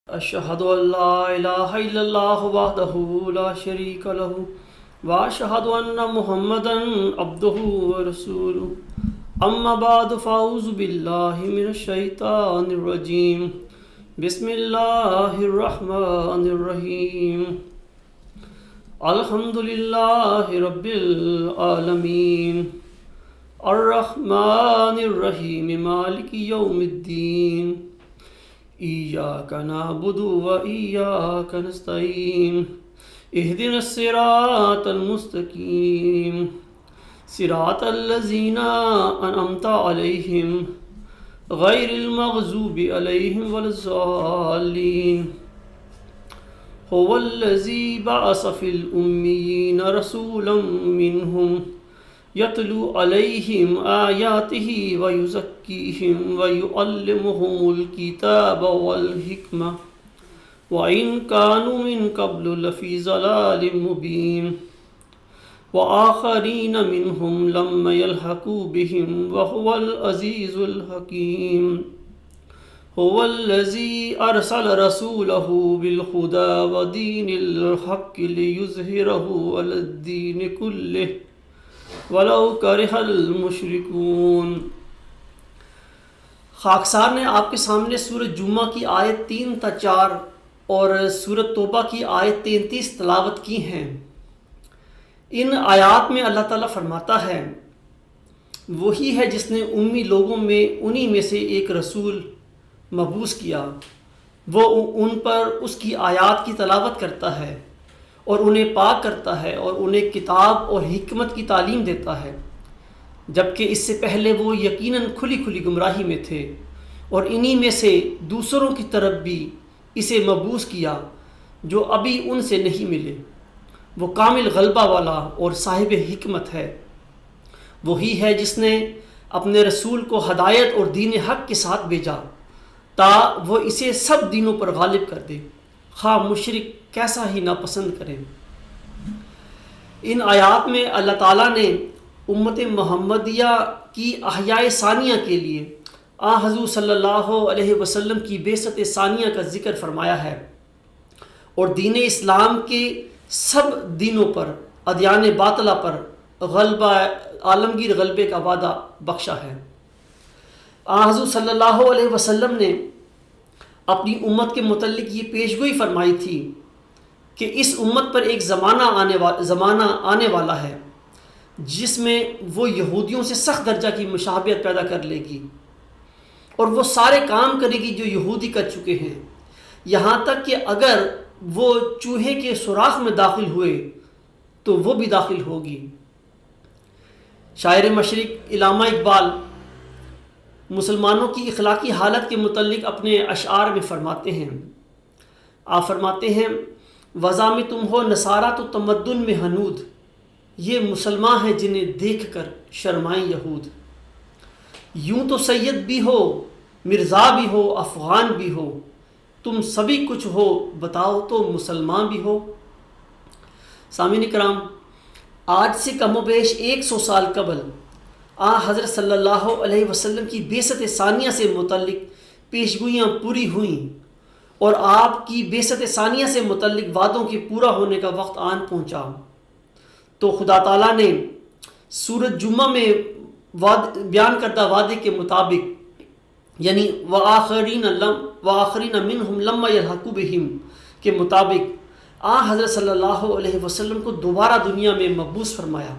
أشهد أن لا إله إلا الله وحده لا شريك له وأشهد أن محمدا عبده ورسوله أما بعد فأعوذ بالله من الشيطان الرجيم بسم الله الرحمن الرحيم الحمد لله رب العالمين الرحمن الرحيم مالك يوم الدين إياك نعبد وإياك نستعين اهدنا الصراط المستقيم صراط الذين أنعمت عليهم غير المغضوب عليهم ولا الضالين هو الذي بعث في الأميين رسولا منهم يتلو عليهم آياته ويزكيهم ويعلمهم الكتاب والحكمة وإن كانوا من قبل لفي ضلال مبين وآخرين منهم لما يلحقوا بهم وهو العزيز الحكيم هو الذي أرسل رسوله بالهدى ودين الحق ليظهره على الدين كله وَلَوْ كَرِهَ الْمُشْرِكُونَ۔ خاکسار نے آپ کے سامنے سورۃ جمعہ کی آیت 3 تا 4 اور سورۃ توبہ کی آیت 33 تلاوت کی ہیں۔ ان آیات میں اللہ تعالیٰ فرماتا ہے وہی ہے جس نے امی لوگوں میں انہی میں سے ایک رسول مبعوث کیا، وہ ان پر اس کی آیات کی تلاوت کرتا ہے اور انہیں پاک کرتا ہے اور انہیں کتاب اور حکمت کی تعلیم دیتا ہے، جبکہ اس سے پہلے وہ یقیناً کھلی کھلی گمراہی میں تھے، اور انہی میں سے دوسروں کی طرف بھی اسے مبعوث کیا جو ابھی ان سے نہیں ملے۔ وہ کامل غلبہ والا اور صاحب حکمت ہے۔ وہی ہے جس نے اپنے رسول کو ہدایت اور دین حق کے ساتھ بھیجا تا وہ اسے سب دینوں پر غالب کر دے، خواہ مشرک کیسا ہی ناپسند کریں۔ ان آیات میں اللہ تعالیٰ نے امت محمدیہ کی احیاء ثانیہ کے لیے حضور صلی اللہ علیہ وسلم کی بعثت ثانیہ کا ذکر فرمایا ہے، اور دین اسلام کے سب دینوں پر، ادیان باطلہ پر غلبہ، عالمگیر غلبے کا وعدہ بخشا ہے۔ حضور صلی اللہ علیہ وسلم نے اپنی امت کے متعلق یہ پیشگوئی فرمائی تھی کہ اس امت پر ایک زمانہ آنے والا ہے جس میں وہ یہودیوں سے سخت درجہ کی مشابہت پیدا کر لے گی، اور وہ سارے کام کرے گی جو یہودی کر چکے ہیں، یہاں تک کہ اگر وہ چوہے کے سوراخ میں داخل ہوئے تو وہ بھی داخل ہوگی۔ شاعر مشرق علامہ اقبال مسلمانوں کی اخلاقی حالت کے متعلق اپنے اشعار میں فرماتے ہیں، آپ فرماتے ہیں وضع میں تم ہو نصارہ تو تمدن میں ہنود، یہ مسلمان ہیں جنہیں دیکھ کر شرمائیں یہود۔ یوں تو سید بھی ہو، مرزا بھی ہو، افغان بھی ہو، تم سبھی کچھ ہو، بتاؤ تو مسلمان بھی ہو۔ سامعین کرام، آج سے کم و بیش 100 سال قبل حضرت صلی اللہ علیہ وسلم کی بعثت ثانیہ سے متعلق پیشگوئیاں پوری ہوئیں، اور آپ کی بعثت ثانیہ سے متعلق وعدوں کے پورا ہونے کا وقت آن پہنچا، تو خدا تعالیٰ نے سورۃ جمعہ میں بیان کردہ وعدے کے مطابق، یعنی وآخرین منہم لما یلحقوا بہم کے مطابق حضرت صلی اللہ علیہ وسلم کو دوبارہ دنیا میں مبعوث فرمایا،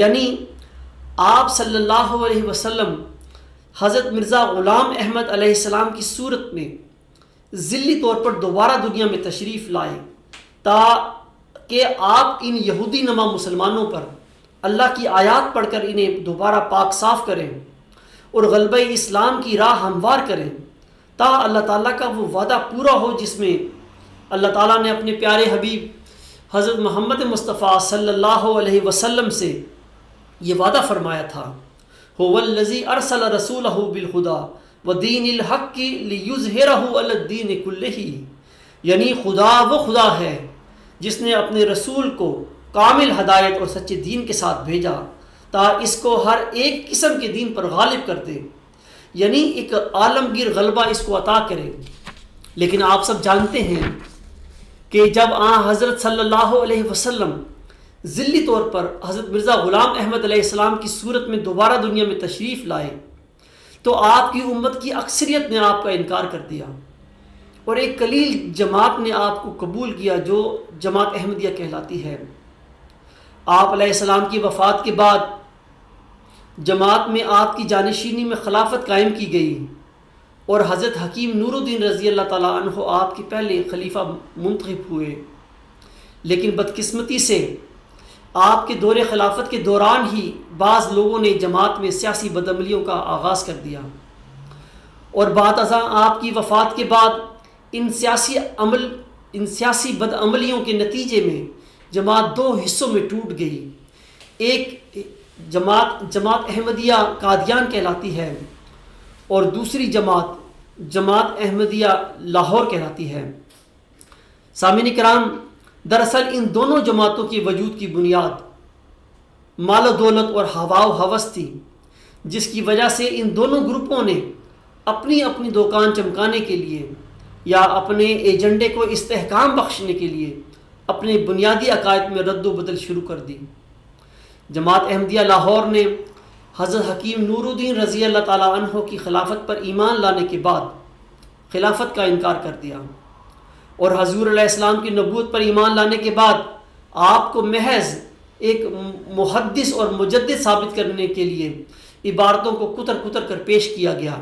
یعنی آپ صلی اللہ علیہ وسلم حضرت مرزا غلام احمد علیہ السلام کی صورت میں ذلی طور پر دوبارہ دنیا میں تشریف لائے تاکہ آپ ان یہودی نما مسلمانوں پر اللہ کی آیات پڑھ کر انہیں دوبارہ پاک صاف کریں اور غلبہ اسلام کی راہ ہموار کریں، تا اللہ تعالیٰ کا وہ وعدہ پورا ہو جس میں اللہ تعالیٰ نے اپنے پیارے حبیب حضرت محمد مصطفیٰ صلی اللہ علیہ وسلم سے یہ وعدہ فرمایا تھا، هو الذی ارسل رسولہ بالہدی ودین الحق لیظہرہ علی الدین کلہ، یعنی خدا وہ خدا ہے جس نے اپنے رسول کو کامل ہدایت اور سچے دین کے ساتھ بھیجا تا اس کو ہر ایک قسم کے دین پر غالب کر دے، یعنی ایک عالمگیر غلبہ اس کو عطا کرے۔ لیکن آپ سب جانتے ہیں کہ جب حضرت صلی اللہ علیہ وسلم ذلی طور پر حضرت مرزا غلام احمد علیہ السلام کی صورت میں دوبارہ دنیا میں تشریف لائے تو آپ کی امت کی اکثریت نے آپ کا انکار کر دیا، اور ایک قلیل جماعت نے آپ کو قبول کیا جو جماعت احمدیہ کہلاتی ہے۔ آپ علیہ السلام کی وفات کے بعد جماعت میں آپ کی جانشینی میں خلافت قائم کی گئی، اور حضرت حکیم نور الدین رضی اللہ تعالیٰ عنہ آپ کے پہلے خلیفہ منتخب ہوئے، لیکن بدقسمتی سے آپ کے دور خلافت کے دوران ہی بعض لوگوں نے جماعت میں سیاسی بدعملیوں کا آغاز کر دیا، اور بعد ازاں آپ کی وفات کے بعد ان سیاسی بدعملیوں کے نتیجے میں جماعت دو حصوں میں ٹوٹ گئی۔ ایک جماعت احمدیہ قادیان کہلاتی ہے، اور دوسری جماعت احمدیہ لاہور کہلاتی ہے۔ سامعین کرام، دراصل ان دونوں جماعتوں کی وجود کی بنیاد مال و دولت اور ہوا و ہوس تھی، جس کی وجہ سے ان دونوں گروپوں نے اپنی اپنی دکان چمکانے کے لیے یا اپنے ایجنڈے کو استحکام بخشنے کے لیے اپنے بنیادی عقائد میں رد و بدل شروع کر دی۔ جماعت احمدیہ لاہور نے حضرت حکیم نور الدین رضی اللہ تعالیٰ عنہ کی خلافت پر ایمان لانے کے بعد خلافت کا انکار کر دیا، اور حضور علیہ السلام کی نبوت پر ایمان لانے کے بعد آپ کو محض ایک محدث اور مجدد ثابت کرنے کے لیے عبارتوں کو کتر کتر کر پیش کیا گیا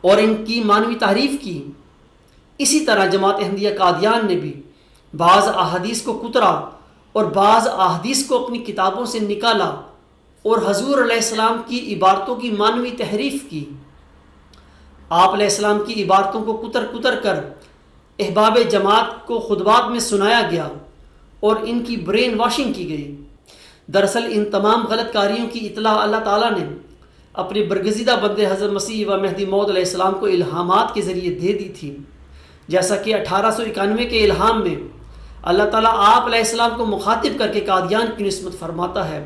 اور ان کی معنوی تعریف کی۔ اسی طرح جماعت احمدیہ قادیان نے بھی بعض احادیث کو کترا اور بعض احادیث کو اپنی کتابوں سے نکالا اور حضور علیہ السلام کی عبارتوں کی معنوی تحریف کی۔ آپ علیہ السلام کی عبارتوں کو کتر کتر کر احباب جماعت کو خطبات میں سنایا گیا اور ان کی برین واشنگ کی گئی۔ دراصل ان تمام غلط کاریوں کی اطلاع اللہ تعالیٰ نے اپنے برگزیدہ بندے حضرت مسیح و مہدی موعود علیہ السلام کو الہامات کے ذریعے دے دی تھی، جیسا کہ 1891 کے الہام میں اللہ تعالیٰ آپ علیہ السلام کو مخاطب کر کے قادیان کی نسبت فرماتا ہے،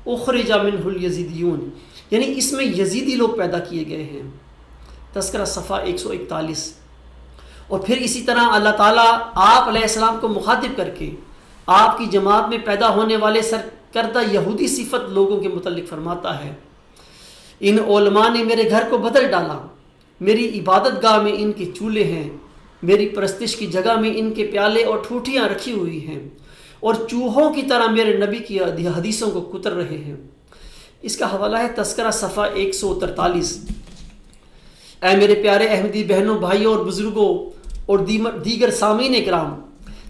اخرج منہ الیزیدیون، یعنی اس میں یزیدی لوگ پیدا کیے گئے ہیں، تذکرہ صفحہ 141۔ اور پھر اسی طرح اللہ تعالیٰ آپ علیہ السلام کو مخاطب کر کے آپ کی جماعت میں پیدا ہونے والے سرکردہ یہودی صفت لوگوں کے متعلق فرماتا ہے، ان علماء نے میرے گھر کو بدل ڈالا، میری عبادت گاہ میں ان کے چولہے ہیں، میری پرستش کی جگہ میں ان کے پیالے اور ٹھوٹیاں رکھی ہوئی ہیں، اور چوہوں کی طرح میرے نبی کی حدیثوں کو کتر رہے ہیں۔ اس کا حوالہ ہے تذکرہ صفحہ 143۔ اے میرے پیارے احمدی بہنوں، بھائیوں اور بزرگوں اور دیگر سامعین کرام،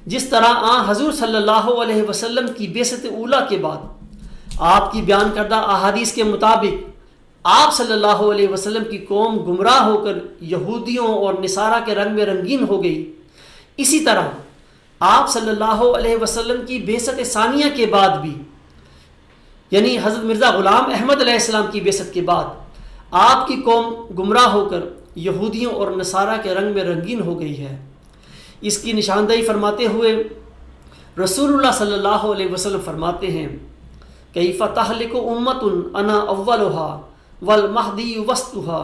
جس طرح حضور صلی اللہ علیہ وسلم کی بعثت اولیٰ کے بعد آپ کی بیان کردہ احادیث کے مطابق آپ صلی اللہ علیہ وسلم کی قوم گمراہ ہو کر یہودیوں اور نصارہ کے رنگ میں رنگین ہو گئی، اسی طرح آپ صلی اللہ علیہ وسلم کی بعثت ثانیہ کے بعد بھی، یعنی حضرت مرزا غلام احمد علیہ السلام کی بعثت کے بعد آپ کی قوم گمراہ ہو کر یہودیوں اور نصارہ کے رنگ میں رنگین ہو گئی ہے۔ اس کی نشاندہی فرماتے ہوئے رسول اللہ صلی اللہ علیہ وسلم فرماتے ہیں، کیف تہلک امۃ انا اولھا والمہدی وسطھا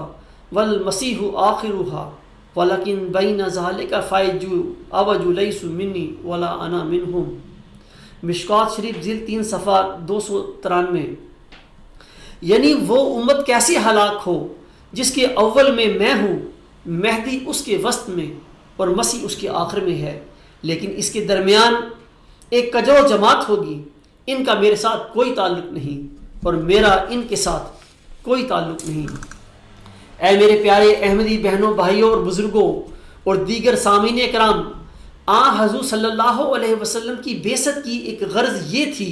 والمسیح آخرھا ولکن بین ذلک فیج اوج لیس منی ولا انا منہم۔ مشکوٰۃ شریف جلد 3 صفحہ 293۔ یعنی وہ امت کیسی ہلاک ہو جس کے اول میں ہوں، مہدی اس کے وسط میں اور مسیح اس کے آخر میں ہے، لیکن اس کے درمیان ایک کجرو جماعت ہوگی، ان کا میرے ساتھ کوئی تعلق نہیں اور میرا ان کے ساتھ کوئی تعلق نہیں۔ اے میرے پیارے احمدی بہنوں، بھائیوں اور بزرگوں اور دیگر سامعین کرام، حضور صلی اللہ علیہ وسلم کی بعثت کی ایک غرض یہ تھی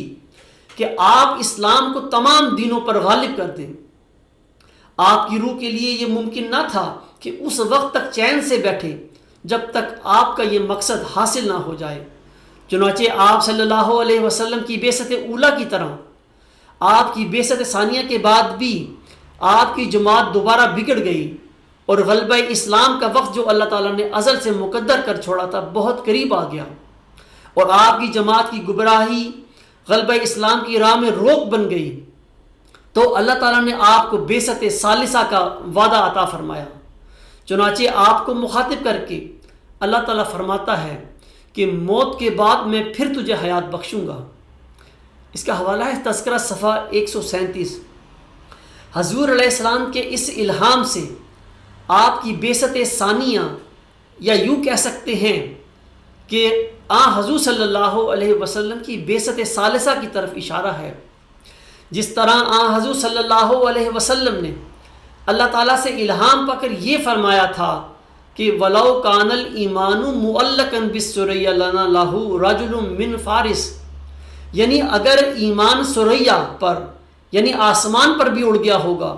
کہ آپ اسلام کو تمام دینوں پر غالب کر دیں۔ آپ کی روح کے لیے یہ ممکن نہ تھا کہ اس وقت تک چین سے بیٹھے جب تک آپ کا یہ مقصد حاصل نہ ہو جائے۔ چنانچہ آپ صلی اللہ علیہ وسلم کی بعثت اولیٰ کی طرح آپ کی بعثت ثانیہ کے بعد بھی آپ کی جماعت دوبارہ بگڑ گئی، اور غلبہ اسلام کا وقت جو اللہ تعالیٰ نے ازل سے مقدر کر چھوڑا تھا بہت قریب آ گیا، اور آپ کی جماعت کی گمراہی غلبہ اسلام کی راہ میں روک بن گئی۔ تو اللہ تعالیٰ نے آپ کو بعثت ثالثہ کا وعدہ عطا فرمایا، چنانچہ آپ کو مخاطب کر کے اللہ تعالیٰ فرماتا ہے کہ موت کے بعد میں پھر تجھے حیات بخشوں گا۔ اس کا حوالہ ہے تذکرہ صفحہ 137۔ حضور علیہ السلام کے اس الہام سے آپ کی بعثت ثانیہ، یا یوں کہہ سکتے ہیں کہ حضور صلی اللہ علیہ وسلم کی بعثت ثالثہ کی طرف اشارہ ہے۔ جس طرح حضور صلی اللہ علیہ وسلم نے اللہ تعالیٰ سے الہام پا کر یہ فرمایا تھا کہ وَلَوْ كَانَ الْإِيمَانُ مُعَلَّقًا بِالسُّرَيَّ لَنَا لَهُ رَجُلٌ مِّن فارس، یعنی اگر ایمان سریا پر یعنی آسمان پر بھی اڑ گیا ہوگا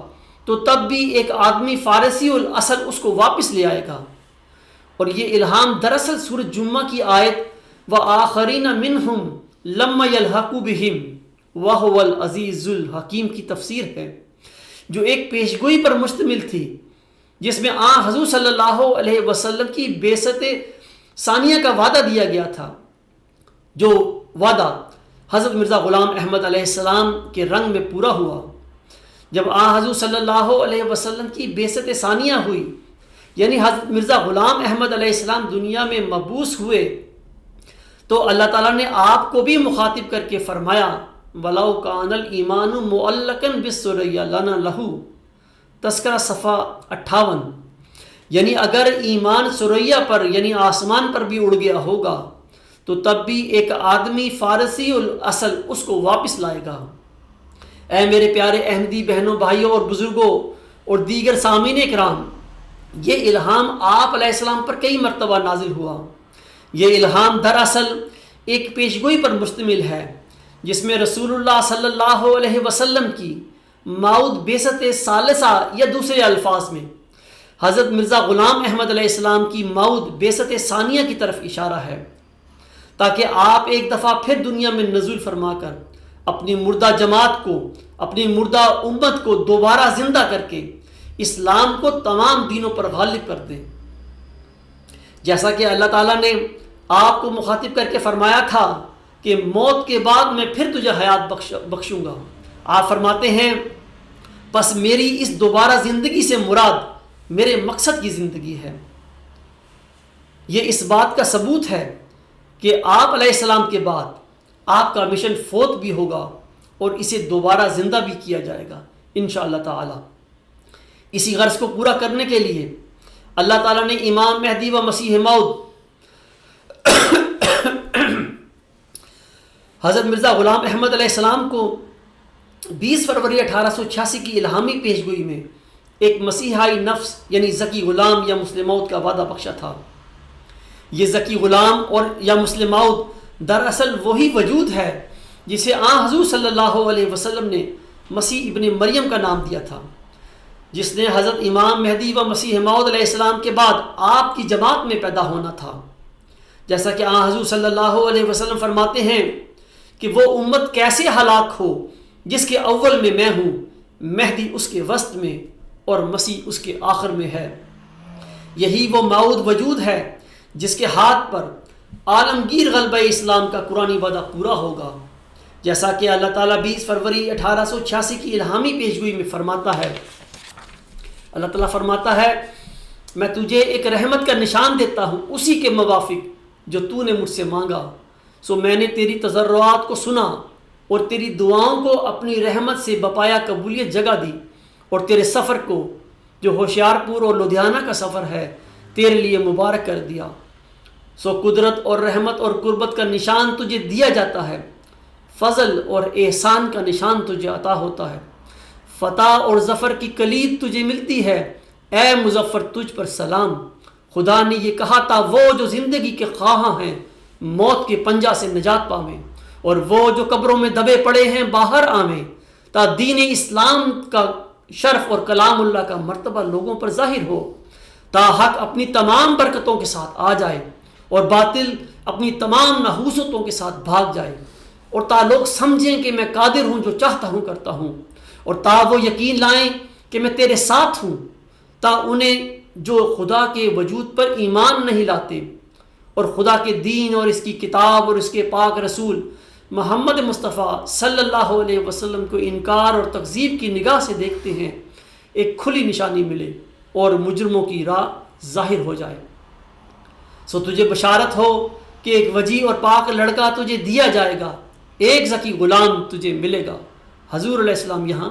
تو تب بھی ایک آدمی فارسی الاصل اس کو واپس لے آئے گا۔ اور یہ الہام دراصل سورۃ جمعہ کی آیت وَآخَرِينَ مِنْهُمْ لَمَّ يَلْحَقُوا بِهِمْ وَهُوَ الْعَزِيزُ الْحَكِيمُ کی تفسیر ہے، جو ایک پیشگوئی پر مشتمل تھی، جس میں حضور صلی اللہ علیہ وسلم کی بعثت ثانیہ کا وعدہ دیا گیا تھا، جو وعدہ حضرت مرزا غلام احمد علیہ السلام کے رنگ میں پورا ہوا۔ جب حضور صلی اللہ علیہ وسلم کی بعثت ثانیہ ہوئی، یعنی حضرت مرزا غلام احمد علیہ السلام دنیا میں مبعوث ہوئے، تو اللہ تعالیٰ نے آپ کو بھی مخاطب کر کے فرمایا وَلَوْ كَانَ الْإِيمَانُ مُعَلَّقًا بِالسُّرَيَّ لَنَا لَهُ، تذکرہ صفحہ 58، یعنی اگر ایمان سریا پر یعنی آسمان پر بھی اڑ گیا ہوگا تو تب بھی ایک آدمی فارسی الاصل اس کو واپس لائے گا۔ اے میرے پیارے احمدی بہنوں، بھائیوں اور بزرگوں اور دیگر سامعین کرام، یہ الہام آپ علیہ السلام پر کئی مرتبہ نازل ہوا۔ یہ الہام دراصل ایک پیشگوئی پر مشتمل ہے، جس میں رسول اللہ صلی اللہ علیہ وسلم کی موعود بعثت ثالثہ، یا دوسرے الفاظ میں حضرت مرزا غلام احمد علیہ السلام کی موعود بعثت ثانیہ کی طرف اشارہ ہے، تاکہ آپ ایک دفعہ پھر دنیا میں نزول فرما کر اپنی مردہ جماعت کو، اپنی مردہ امت کو دوبارہ زندہ کر کے اسلام کو تمام دینوں پر غالب کر دیں۔ جیسا کہ اللہ تعالیٰ نے آپ کو مخاطب کر کے فرمایا تھا کہ موت کے بعد میں پھر تجھے حیات بخشوں گا۔ آپ فرماتے ہیں بس میری اس دوبارہ زندگی سے مراد میرے مقصد کی زندگی ہے۔ یہ اس بات کا ثبوت ہے کہ آپ علیہ السلام کے بعد آپ کا مشن فوت بھی ہوگا اور اسے دوبارہ زندہ بھی کیا جائے گا انشاءاللہ تعالی۔ اسی غرض کو پورا کرنے کے لیے اللہ تعالیٰ نے امام مہدی و مسیح موعود حضرت مرزا غلام احمد علیہ السلام کو 20 فروری 1886 کی الہامی پیشگوئی میں ایک مسیحائی نفس یعنی ذکی غلام یا مسلم موعود کا وعدہ بخشا تھا۔ یہ ذکی غلام اور یا مسلم موعود دراصل وہی وجود ہے جسے حضور صلی اللہ علیہ وسلم نے مسیح ابن مریم کا نام دیا تھا، جس نے حضرت امام مہدی و مسیح موعود علیہ السلام کے بعد آپ کی جماعت میں پیدا ہونا تھا۔ جیسا کہ حضور صلی اللہ علیہ وسلم فرماتے ہیں کہ وہ امت کیسے ہلاک ہو جس کے اول میں میں ہوں، مہدی اس کے وسط میں اور مسیح اس کے آخر میں ہے۔ یہی وہ موعود وجود ہے جس کے ہاتھ پر عالمگیر غلبہ اسلام کا قرآنی وعدہ پورا ہوگا، جیسا کہ اللہ تعالیٰ 20 فروری 1886 کی الہامی پیشگوئی میں فرماتا ہے۔ اللہ تعالیٰ فرماتا ہے میں تجھے ایک رحمت کا نشان دیتا ہوں اسی کے موافق جو تو نے مجھ سے مانگا، سو میں نے تیری تضرعات کو سنا اور تیری دعاؤں کو اپنی رحمت سے بپایا قبولیت جگہ دی، اور تیرے سفر کو جو ہوشیار پور اور لدھیانہ کا سفر ہے تیرے لیے مبارک کر دیا، سو قدرت اور رحمت اور قربت کا نشان تجھے دیا جاتا ہے، فضل اور احسان کا نشان تجھے عطا ہوتا ہے، فتح اور ظفر کی کلید تجھے ملتی ہے، اے مظفر تجھ پر سلام۔ خدا نے یہ کہا تھا وہ جو زندگی کے خواہاں ہیں موت کے پنجہ سے نجات پاویں، اور وہ جو قبروں میں دبے پڑے ہیں باہر آویں، تا دین اسلام کا شرف اور کلام اللہ کا مرتبہ لوگوں پر ظاہر ہو، تا حق اپنی تمام برکتوں کے ساتھ آ جائے اور باطل اپنی تمام نحوستوں کے ساتھ بھاگ جائے، اور تا لوگ سمجھیں کہ میں قادر ہوں جو چاہتا ہوں کرتا ہوں، اور تا وہ یقین لائیں کہ میں تیرے ساتھ ہوں، تا انہیں جو خدا کے وجود پر ایمان نہیں لاتے اور خدا کے دین اور اس کی کتاب اور اس کے پاک رسول محمد مصطفیٰ صلی اللہ علیہ وسلم کو انکار اور تکذیب کی نگاہ سے دیکھتے ہیں، ایک کھلی نشانی ملے اور مجرموں کی راہ ظاہر ہو جائے۔ سو تجھے بشارت ہو کہ ایک وجیح اور پاک لڑکا تجھے دیا جائے گا، ایک ذکی غلام تجھے ملے گا۔ حضور علیہ السلام یہاں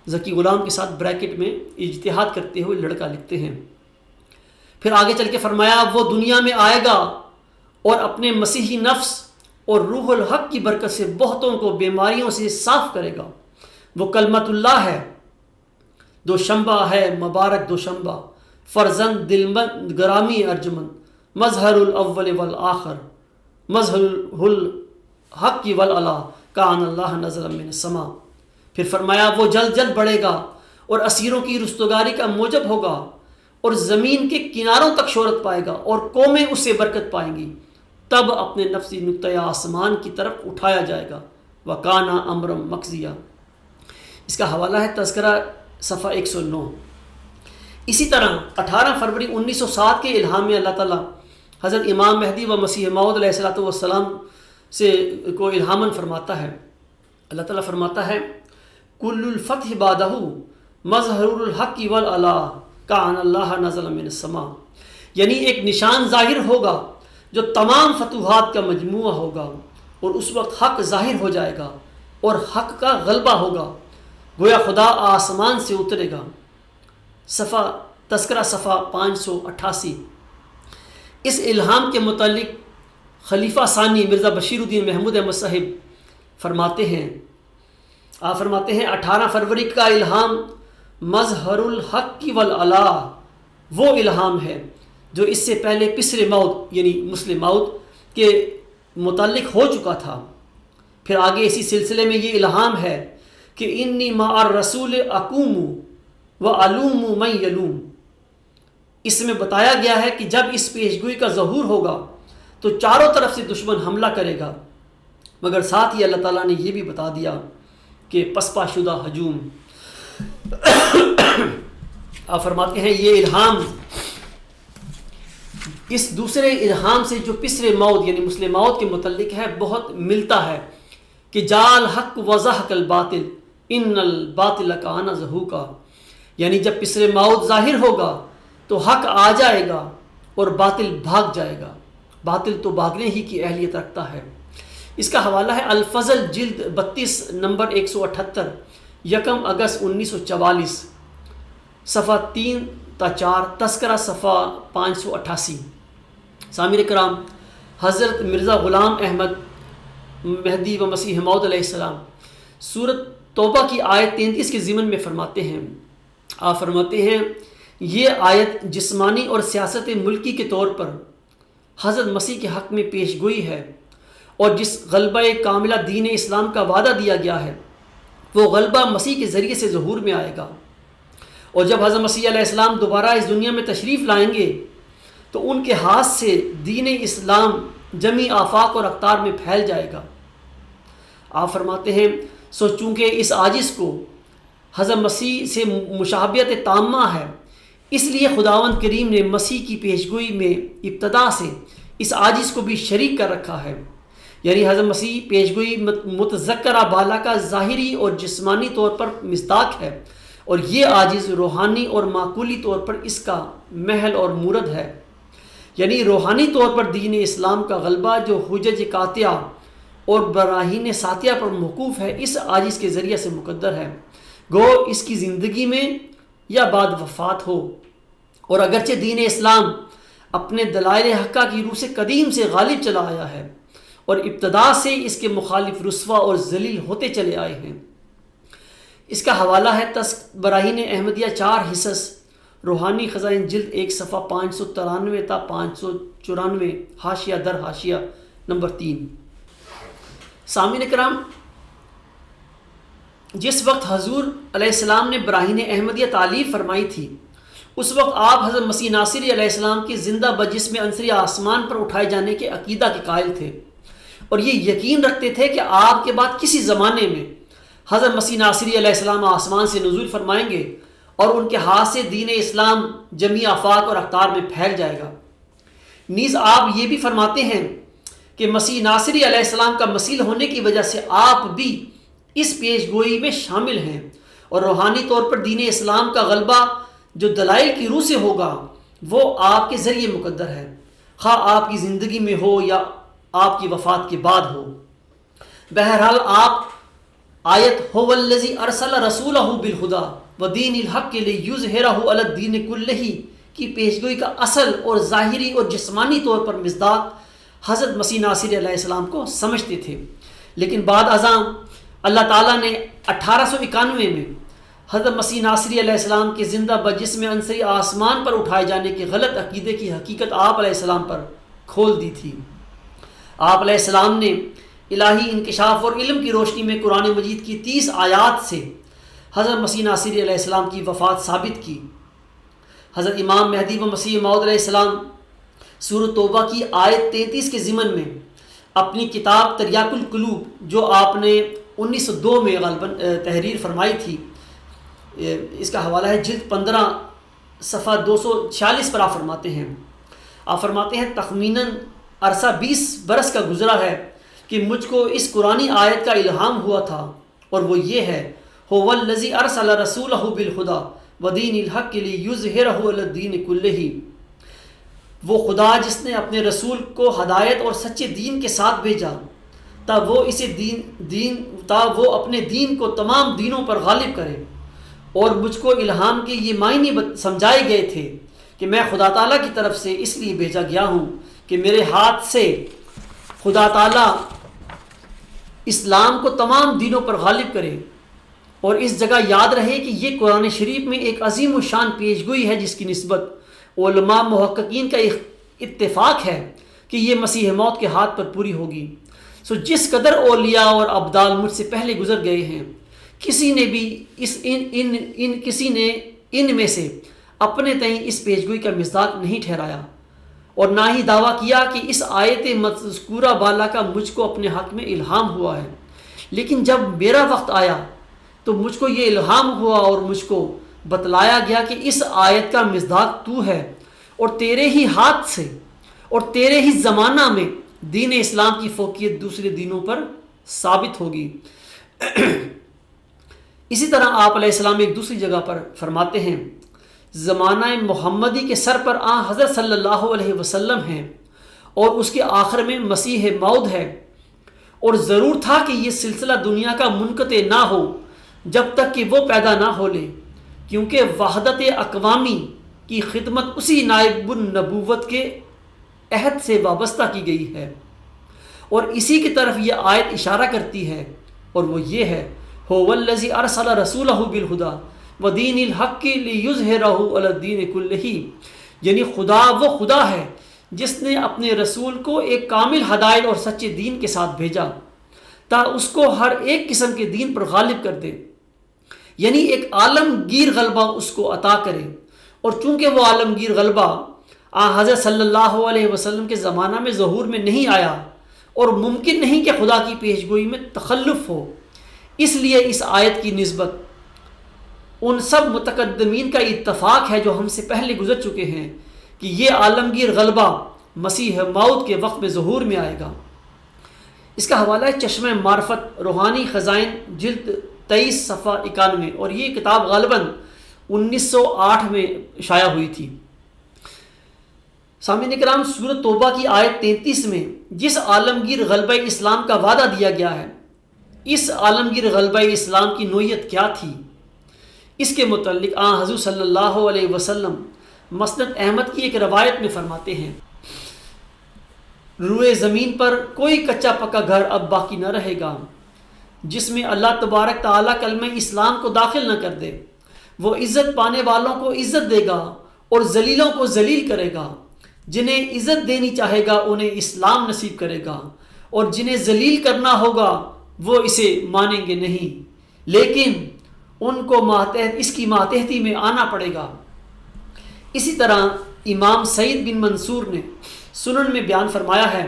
ذکی غلام کے ساتھ بریکٹ میں اجتہاد کرتے ہوئے لڑکا لکھتے ہیں۔ پھر آگے چل کے فرمایا وہ دنیا میں آئے گا اور اپنے مسیحی نفس اور روح الحق کی برکت سے بہتوں کو بیماریوں سے صاف کرے گا۔ وہ کلمت اللہ ہے، دوشنبہ ہے مبارک دوشنبہ، فرزند دلمند گرامی ارجمند، مظہر الاول والآخر، مظہر الحق والعلا، کان اللہ نزل من السما۔ پھر فرمایا وہ جلد جلد بڑھے گا اور اسیروں کی رستگاری کا موجب ہوگا اور زمین کے کناروں تک شہرت پائے گا اور قومیں اس سے برکت پائیں گی، تب اپنے نفسی نقطۂ آسمان کی طرف اٹھایا جائے گا، وَكَانَ أَمْرًا مَقْضِيًّا۔ اس کا حوالہ ہے تذکرہ صفحہ 109۔ اسی طرح 18 فروری 1907 کے الہام میں اللہ تعالیٰ حضرت امام مہدی و مسیح موعود علیہ الصلوۃ والسلام سے کو الہاماً فرماتا ہے۔ اللہ تعالیٰ فرماتا ہے کل الفتح بعدہ مظہر الحق والعلا کان اللہ نزل من السما، یعنی ایک نشان ظاہر ہوگا جو تمام فتوحات کا مجموعہ ہوگا، اور اس وقت حق ظاہر ہو جائے گا اور حق کا غلبہ ہوگا، گویا خدا آسمان سے اترے گا۔ تذکرہ صفحہ 588۔ اس الہام کے متعلق خلیفہ ثانی مرزا بشیر الدین محمود احمد صاحب فرماتے ہیں، آپ فرماتے ہیں 18 فروری کا الہام مظہر الحق والعلا وہ الہام ہے جو اس سے پہلے پسر موعود یعنی مسلم موعود کے متعلق ہو چکا تھا۔ پھر آگے اسی سلسلے میں یہ الہام ہے کہ انی مع الرسول اقوم و علوم من یلوم۔ اس میں بتایا گیا ہے کہ جب اس پیشگوئی کا ظہور ہوگا تو چاروں طرف سے دشمن حملہ کرے گا، مگر ساتھ ہی اللہ تعالیٰ نے یہ بھی بتا دیا کہ پسپا شدہ ہجوم۔ آپ فرماتے ہیں یہ الہام اس دوسرے الہام سے جو پسر موعود یعنی مسلم موعود کے متعلق ہے بہت ملتا ہے کہ جال حق وضحک الباطل ان الباطل کان زہوقا، یعنی جب پسر موعود ظاہر ہوگا تو حق آ جائے گا اور باطل بھاگ جائے گا۔ باطل تو بھاگنے ہی کی اہلیت رکھتا ہے۔ اس کا حوالہ ہے الفضل جلد 32 نمبر 178، 1 اگست 1944، صفحہ 3 تا 4، تذکرہ صفحہ 588۔ سامعین کرام، حضرت مرزا غلام احمد مہدی و مسیح موعود علیہ السلام سورۃ توبہ کی آیت 33 کے ضمن میں فرماتے ہیں، آپ فرماتے ہیں یہ آیت جسمانی اور سیاست ملکی کے طور پر حضرت مسیح کے حق میں پیش گوئی ہے، اور جس غلبہ کاملہ دین اسلام کا وعدہ دیا گیا ہے وہ غلبہ مسیح کے ذریعے سے ظہور میں آئے گا، اور جب حضرت مسیح علیہ السلام دوبارہ اس دنیا میں تشریف لائیں گے تو ان کے ہاتھ سے دین اسلام جمی آفاق اور اقطار میں پھیل جائے گا۔ آپ فرماتے ہیں سو چونکہ اس عاجز کو حضرت مسیح سے مشابہت تامہ ہے، اس لیے خداوند کریم نے مسیح کی پیشگوئی میں ابتدا سے اس عاجز کو بھی شریک کر رکھا ہے، یعنی حضرت مسیح پیشگوئی متذکرہ بالا کا ظاہری اور جسمانی طور پر مصداق ہے، اور یہ عاجز روحانی اور معقولی طور پر اس کا محل اور مورد ہے، یعنی روحانی طور پر دین اسلام کا غلبہ جو حجج قاطعہ اور براہین ساتیہ پر موقوف ہے اس عاجز کے ذریعے سے مقدر ہے، گو اس کی زندگی میں یا بعد وفات ہو، اور اگرچہ دین اسلام اپنے دلائل حقہ کی روح سے قدیم سے غالب چلا آیا ہے اور ابتدا سے اس کے مخالف رسوا اور ذلیل ہوتے چلے آئے ہیں۔ اس کا حوالہ ہے براہین احمدیہ 4 حصص روحانی خزائن جلد 1 صفحہ 593 تا 594، حاشیہ در حاشیہ نمبر 3۔ سامعین کرام، جس وقت حضور علیہ السلام نے براہین احمدیہ تعلیف فرمائی تھی اس وقت آپ حضرت مسیح ناصری علیہ السلام کے زندہ بجسم عنصری آسمان پر اٹھائے جانے کے عقیدہ کے قائل تھے، اور یہ یقین رکھتے تھے کہ آپ کے بعد کسی زمانے میں حضرت مسیح ناصری علیہ السلام آسمان سے نزول فرمائیں گے اور ان کے ہاتھ سے دین اسلام جمی آفاق اور اقطار میں پھیل جائے گا۔ نیز آپ یہ بھی فرماتے ہیں کہ مسیح ناصری علیہ السلام کا مثیل ہونے کی وجہ سے آپ بھی اس پیش گوئی میں شامل ہیں، اور روحانی طور پر دین اسلام کا غلبہ جو دلائل کی روح سے ہوگا وہ آپ کے ذریعے مقدر ہے، خواہ آپ کی زندگی میں ہو یا آپ کی وفات کے بعد ہو۔ بہرحال آپ آیت هو الذی ارسل رسولہ بالہدی ودین الحق لیظہرہ علی الدین کلہ کی پیشگوئی کا اصل اور ظاہری اور جسمانی طور پر مصداق حضرت مسیح ناصری علیہ السلام کو سمجھتے تھے، لیکن بعد ازاں اللہ تعالیٰ نے 1891 میں حضرت مسیح ناصری علیہ السلام کے زندہ بجسم عنصری آسمان پر اٹھائے جانے کے غلط عقیدے کی حقیقت آپ علیہ السلام پر کھول دی تھی۔ آپ علیہ السلام نے الہی انکشاف اور علم کی روشنی میں قرآن مجید کی 30 آیات سے حضرت مسیح ناصری علیہ السلام کی وفات ثابت کی۔ حضرت امام مہدی و مسیح موعود علیہ السلام سورۃ توبہ کی آیت 33 کے ضمن میں اپنی کتاب تریاق القلوب، جو آپ نے 1902 میں غالباً تحریر فرمائی تھی، اس کا حوالہ ہے جلد 15 صفحہ 246 پر آپ فرماتے ہیں تخمیناً عرصہ 20 برس کا گزرا ہے کہ مجھ کو اس قرآنی آیت کا الہام ہوا تھا، اور وہ یہ ہے هو الذی ارسل رسولہ بالہدی ودین الحق لیظہرہ علی الدین کلہ، وہ خدا جس نے اپنے رسول کو ہدایت اور سچے دین کے ساتھ بھیجا تا وہ اپنے دین کو تمام دینوں پر غالب کرے۔ اور مجھ کو الہام کے یہ معنی سمجھائے گئے تھے کہ میں خدا تعالیٰ کی طرف سے اس لیے بھیجا گیا ہوں کہ میرے ہاتھ سے خدا تعالیٰ اسلام کو تمام دینوں پر غالب کرے۔ اور اس جگہ یاد رہے کہ یہ قرآن شریف میں ایک عظیم الشان پیشگوئی ہے جس کی نسبت علماء محققین کا اتفاق ہے کہ یہ مسیح موت کے ہاتھ پر پوری ہوگی۔ سو جس قدر اولیاء اور ابدال مجھ سے پہلے گزر گئے ہیں، کسی نے بھی ان میں سے اپنے تئیں اس پیشگوئی کا مصداق نہیں ٹھہرایا، اور نہ ہی دعویٰ کیا کہ اس آیت مذکورہ بالا کا مجھ کو اپنے حق میں الہام ہوا ہے۔ لیکن جب میرا وقت آیا تو مجھ کو یہ الہام ہوا اور مجھ کو بتلایا گیا کہ اس آیت کا مصداق تو ہے، اور تیرے ہی ہاتھ سے اور تیرے ہی زمانہ میں دین اسلام کی فوقیت دوسرے دینوں پر ثابت ہوگی۔ اسی طرح آپ علیہ السلام ایک دوسری جگہ پر فرماتے ہیں زمانہ محمدی کے سر پر حضرت صلی اللہ علیہ وسلم ہیں، اور اس کے آخر میں مسیح موعود ہے، اور ضرور تھا کہ یہ سلسلہ دنیا کا منقطع نہ ہو جب تک کہ وہ پیدا نہ ہو لے، کیونکہ وحدت اقوامی کی خدمت اسی نائب النبوت کے عہد سے وابستہ کی گئی ہے، اور اسی کی طرف یہ آیت اشارہ کرتی ہے، اور وہ یہ ہے هو الذی ارسل رسولہ بالہدی ودین الحق لیظہرہ علی الدین کلہ، یعنی وہ خدا ہے جس نے اپنے رسول کو ایک کامل ہدایت اور سچے دین کے ساتھ بھیجا تا اس کو ہر ایک قسم کے دین پر غالب کر دے، یعنی ایک عالمگیر غلبہ اس کو عطا کرے۔ اور چونکہ وہ عالمگیر غلبہ حضرت صلی اللہ علیہ وسلم کے زمانہ میں ظہور میں نہیں آیا، اور ممکن نہیں کہ خدا کی پیشگوئی میں تخلف ہو، اس لیے اس آیت کی نسبت ان سب متقدمین کا اتفاق ہے جو ہم سے پہلے گزر چکے ہیں کہ یہ عالمگیر غلبہ مسیح موعود کے وقت میں ظہور میں آئے گا۔ اس کا حوالہ ہے چشمہ معرفت روحانی خزائن جلد 23 صفحہ 91، اور یہ کتاب غالباً 1908 میں شائع ہوئی تھی۔ سامعین کرام، سورۃ توبہ کی آیت 33 میں جس عالمگیر غلبہ اسلام کا وعدہ دیا گیا ہے، اس عالمگیر غلبہ اسلام کی نوعیت کیا تھی؟ اس کے متعلق حضور صلی اللہ علیہ وسلم مسند احمد کی ایک روایت میں فرماتے ہیں روئے زمین پر کوئی کچا پکا گھر اب باقی نہ رہے گا جس میں اللہ تبارک تعالیٰ کلمہ اسلام کو داخل نہ کر دے۔ وہ عزت پانے والوں کو عزت دے گا اور ذلیلوں کو ذلیل کرے گا۔ جنہیں عزت دینی چاہے گا انہیں اسلام نصیب کرے گا، اور جنہیں ذلیل کرنا ہوگا وہ اسے مانیں گے نہیں، لیکن ان کو اس کی ماتحتی میں آنا پڑے گا۔ اسی طرح امام سعید بن منصور نے سنن میں بیان فرمایا ہے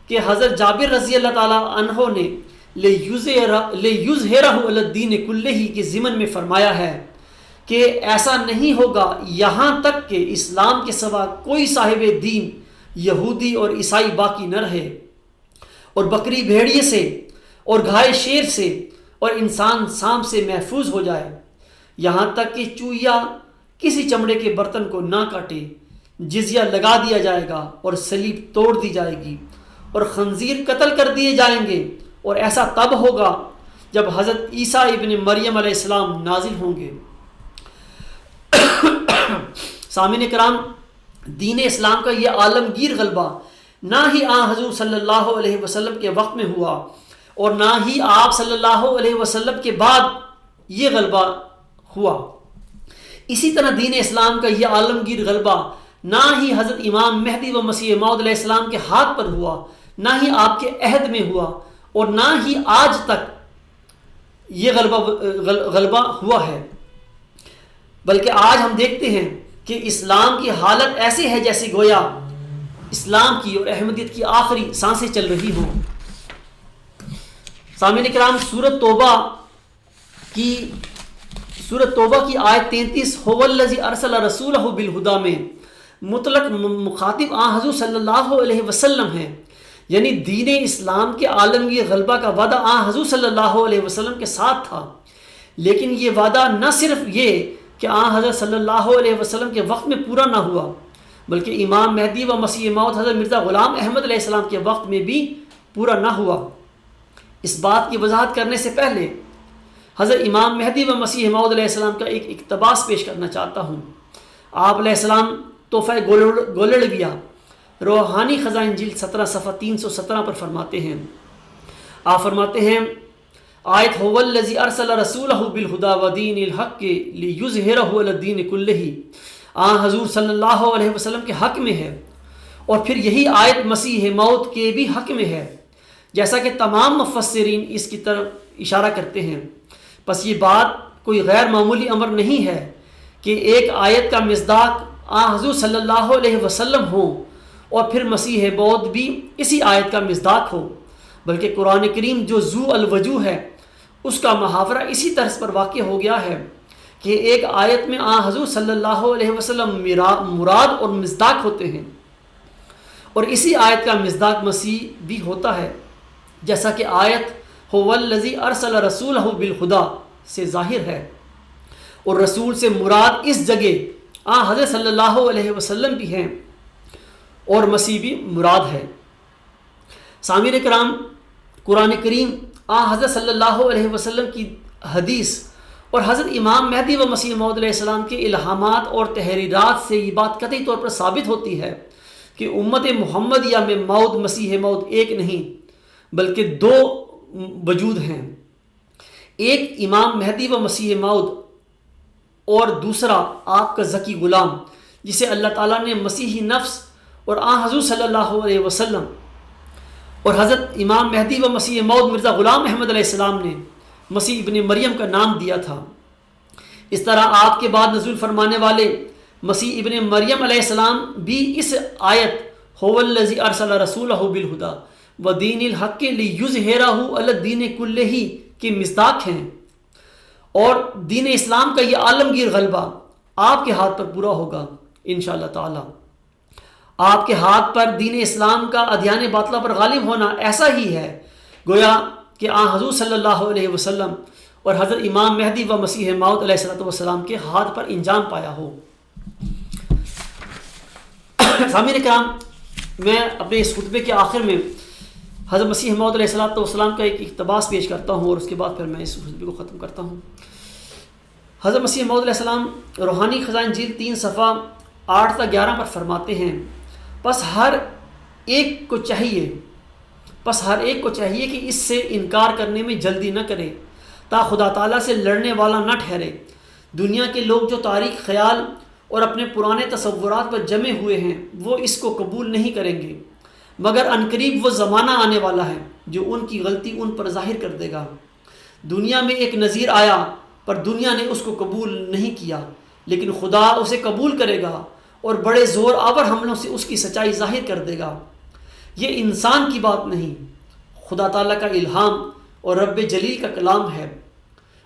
کہ حضرت جابر رضی اللہ تعالیٰ عنہ نے لیظہرہ علی الدین کلہ کے ضمن میں فرمایا ہے کہ ایسا نہیں ہوگا یہاں تک کہ اسلام کے سوا کوئی صاحب دین یہودی اور عیسائی باقی نہ رہے، اور بکری بھیڑیے سے اور گھائے شیر سے اور انسان سانپ سے محفوظ ہو جائے، یہاں تک کہ چوہیا کسی چمڑے کے برتن کو نہ کاٹے، جزیہ لگا دیا جائے گا اور صلیب توڑ دی جائے گی اور خنزیر قتل کر دیے جائیں گے، اور ایسا تب ہوگا جب حضرت عیسیٰ ابن مریم علیہ السلام نازل ہوں گے۔ سامعین کرام، دین اسلام کا یہ عالمگیر غلبہ نہ ہی حضور صلی اللہ علیہ وسلم کے وقت میں ہوا اور نہ ہی آپ صلی اللہ علیہ وسلم کے بعد یہ غلبہ ہوا۔ اسی طرح دین اسلام کا یہ عالمگیر غلبہ نہ ہی حضرت امام مہدی و مسیح موعود علیہ السلام کے ہاتھ پر ہوا، نہ ہی آپ کے عہد میں ہوا، اور نہ ہی آج تک یہ غلبہ ہوا ہے، بلکہ آج ہم دیکھتے ہیں کہ اسلام کی حالت ایسے ہے جیسے گویا اسلام کی اور احمدیت کی آخری سانسیں چل رہی ہوں۔ سامعین کرام، سورۃ توبہ کی آیت 33 هو الذی ارسل رسولہ بالہدی میں مطلق مخاطب حضور صلی اللہ علیہ وسلم ہے، یعنی دین اسلام کے عالمگیر غلبہ کا وعدہ حضور صلی اللہ علیہ وسلم کے ساتھ تھا، لیکن یہ وعدہ نہ صرف یہ کہ حضرت صلی اللہ علیہ وسلم کے وقت میں پورا نہ ہوا، بلکہ امام مہدی و مسیح موعود حضرت مرزا غلام احمد علیہ السلام کے وقت میں بھی پورا نہ ہوا۔ اس بات کی وضاحت کرنے سے پہلے حضرت امام مہدی و مسیح موعود علیہ السلام کا ایک اقتباس پیش کرنا چاہتا ہوں۔ آپ علیہ السلام تحفہ گولڑویہ روحانی خزائن جلد 17 صفحہ 317 پر فرماتے ہیں، آپ فرماتے ہیں آیت هو الذی ارسل رسولہ بالہدی ودین الحق لیظہرہ علی الدین کلہ، حضور صلی اللہ علیہ وسلم کے حق میں ہے، اور پھر یہی آیت مسیح موعود کے بھی حق میں ہے، جیسا کہ تمام مفسرین اس کی طرف اشارہ کرتے ہیں۔ پس یہ بات کوئی غیر معمولی امر نہیں ہے کہ ایک آیت کا مصداق حضور صلی اللہ علیہ وسلم ہو اور پھر مسیح موعود بھی اسی آیت کا مصداق ہو، بلکہ قرآن کریم جو ذو الوجوہ ہے اس کا محاورہ اسی طرز پر واقع ہو گیا ہے کہ ایک آیت میں حضور صلی اللہ علیہ وسلم مراد اور مصداق ہوتے ہیں، اور اسی آیت کا مصداق مسیح بھی ہوتا ہے، جیسا کہ آیت هو الذی ارسل رسولہ بالہدی سے ظاہر ہے، اور رسول سے مراد اس جگہ حضرت صلی اللہ علیہ وسلم بھی ہیں اور مسیح بھی مراد ہے۔ سامعین کرام، قرآن کریم حضرت صلی اللہ علیہ وسلم کی حدیث اور حضرت امام مہدی و مسیح موعود علیہ السلام کے الہامات اور تحریرات سے یہ بات قطعی طور پر ثابت ہوتی ہے کہ امت محمدیہ میں موعود مسیح موعود ایک نہیں بلکہ دو وجود ہیں، ایک امام مہدی و مسیح موعود اور دوسرا آپ کا ذکی غلام، جسے اللہ تعالیٰ نے مسیحی نفس اور حضور صلی اللہ علیہ وسلم اور حضرت امام مہدی و مسیح موعود مرزا غلام احمد علیہ السلام نے مسیح ابن مریم کا نام دیا تھا۔ اس طرح آپ کے بعد نزول فرمانے والے مسیح ابن مریم علیہ السلام بھی اس آیت هو الذی ارسل رسولہ بالہدی ودین الحق لیظہرہ علی الدین کلہ کے مصداق ہیں، اور دین اسلام کا یہ عالمگیر غلبہ آپ کے ہاتھ پر پورا ہوگا انشاءاللہ تعالی۔ آپ کے ہاتھ پر دین اسلام کا ادیان باطلہ پر غالب ہونا ایسا ہی ہے گویا کہ حضور صلی اللہ علیہ وسلم اور حضرت امام مہدی و مسیح موعود علیہ السلام کے ہاتھ پر انجام پایا ہو۔ سامعین کرام، میں اپنے اس خطبے کے آخر میں حضرت مسیح موعود علیہ السلام کا ایک اقتباس پیش کرتا ہوں اور اس کے بعد پھر میں اس خطبے کو ختم کرتا ہوں۔ حضرت مسیح موعود علیہ السلام روحانی خزائن جلد 3 صفحہ 8 تا 11 پر فرماتے ہیں، پس ہر ایک کو چاہیے کہ اس سے انکار کرنے میں جلدی نہ کرے تا خدا تعالیٰ سے لڑنے والا نہ ٹھہرے۔ دنیا کے لوگ جو تاریک خیال اور اپنے پرانے تصورات پر جمے ہوئے ہیں وہ اس کو قبول نہیں کریں گے، مگر عنقریب وہ زمانہ آنے والا ہے جو ان کی غلطی ان پر ظاہر کر دے گا۔ دنیا میں ایک نذیر آیا پر دنیا نے اس کو قبول نہیں کیا، لیکن خدا اسے قبول کرے گا اور بڑے زور آور حملوں سے اس کی سچائی ظاہر کر دے گا۔ یہ انسان کی بات نہیں، خدا تعالیٰ کا الہام اور رب جلیل کا کلام ہے،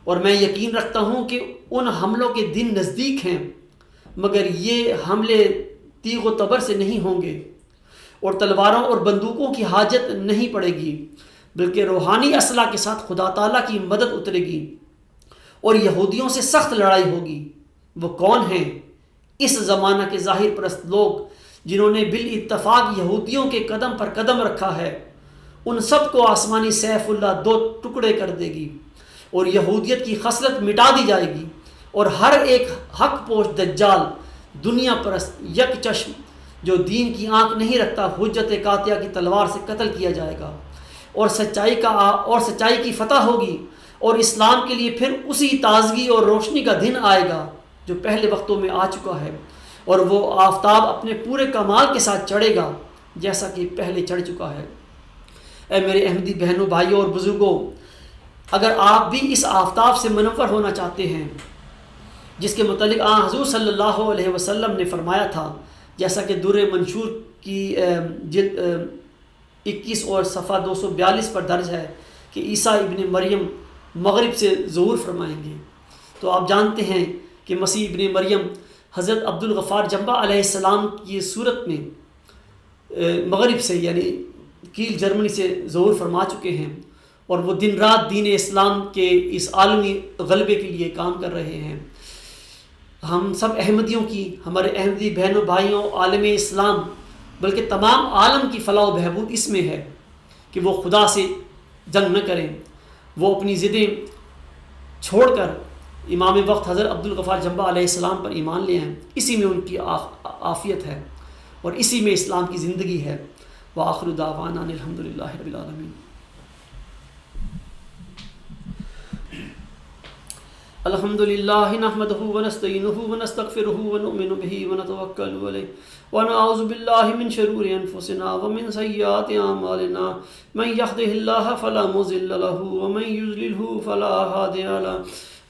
اور میں یقین رکھتا ہوں کہ ان حملوں کے دن نزدیک ہیں، مگر یہ حملے تیغ و تبر سے نہیں ہوں گے اور تلواروں اور بندوقوں کی حاجت نہیں پڑے گی، بلکہ روحانی اسلحہ کے ساتھ خدا تعالیٰ کی مدد اترے گی اور یہودیوں سے سخت لڑائی ہوگی۔ وہ کون ہیں؟ اس زمانہ کے ظاہر پرست لوگ جنہوں نے بالاتفاق یہودیوں کے قدم پر قدم رکھا ہے، ان سب کو آسمانی سیف اللہ 2 ٹکڑے کر دے گی اور یہودیت کی خصلت مٹا دی جائے گی، اور ہر ایک حق پوش دجال دنیا پرست یک چشم جو دین کی آنکھ نہیں رکھتا حجت قاطعہ کی تلوار سے قتل کیا جائے گا، اور سچائی کی فتح ہوگی، اور اسلام کے لیے پھر اسی تازگی اور روشنی کا دن آئے گا جو پہلے وقتوں میں آ چکا ہے، اور وہ آفتاب اپنے پورے کمال کے ساتھ چڑھے گا جیسا کہ پہلے چڑھ چکا ہے۔ اے میرے احمدی بہنوں، بھائیوں اور بزرگوں، اگر آپ بھی اس آفتاب سے منور ہونا چاہتے ہیں جس کے متعلق حضور صلی اللہ علیہ وسلم نے فرمایا تھا، جیسا کہ در منشور کی جلد 21 اور صفحہ 242 پر درج ہے کہ عیسیٰ ابن مریم مغرب سے ظہور فرمائیں گے، تو آپ جانتے ہیں کہ مسیح ابن مریم حضرت عبدالغفار جنبہ علیہ السلام کی صورت میں مغرب سے یعنی کیل جرمنی سے ظہور فرما چکے ہیں، اور وہ دن رات دین اسلام کے اس عالمی غلبے کے لیے کام کر رہے ہیں۔ ہم سب احمدیوں کی، ہمارے احمدی بہنوں بھائیوں، عالم اسلام بلکہ تمام عالم کی فلاح و بہبود اس میں ہے کہ وہ خدا سے جنگ نہ کریں، وہ اپنی ضدیں چھوڑ کر امام وقت حضرت عبدالغفار جنبہ علیہ السلام پر ایمان لے آئیں۔ اسی میں ان کی عافیت ہے اور اسی میں اسلام کی زندگی ہے۔ وآخر دعوانا الحمدللہ رب العالمین۔ الحمدللہ نحمدہ ونستعینہ ونستغفرہ ونؤمن بہ ونتوکل علیہ ونعوذ باللہ من شرور انفسنا ومن سیئات اعمالنا من یہدہ اللہ فلا مضل لہ ومن یضللہ فلا ہادی لہ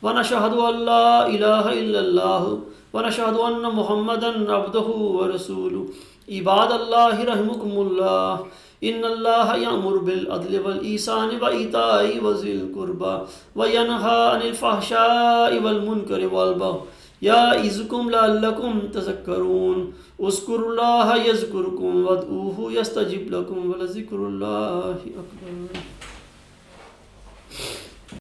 ونشہد ان لا الہ الا اللہ ونشہد ان محمدا عبدہ ورسولہ۔ عباد اللہ رحمکم اللہ، ان اللہ یأمر بالعدل والإحسان وإیتاء ذی القربى وینہی عن الفحشاء والمنکر والبغی یعظکم لعلکم تذکرون۔ اذکروا اللہ یذکرکم وادعوہ یستجب لکم ولذکر اللہ اکبر۔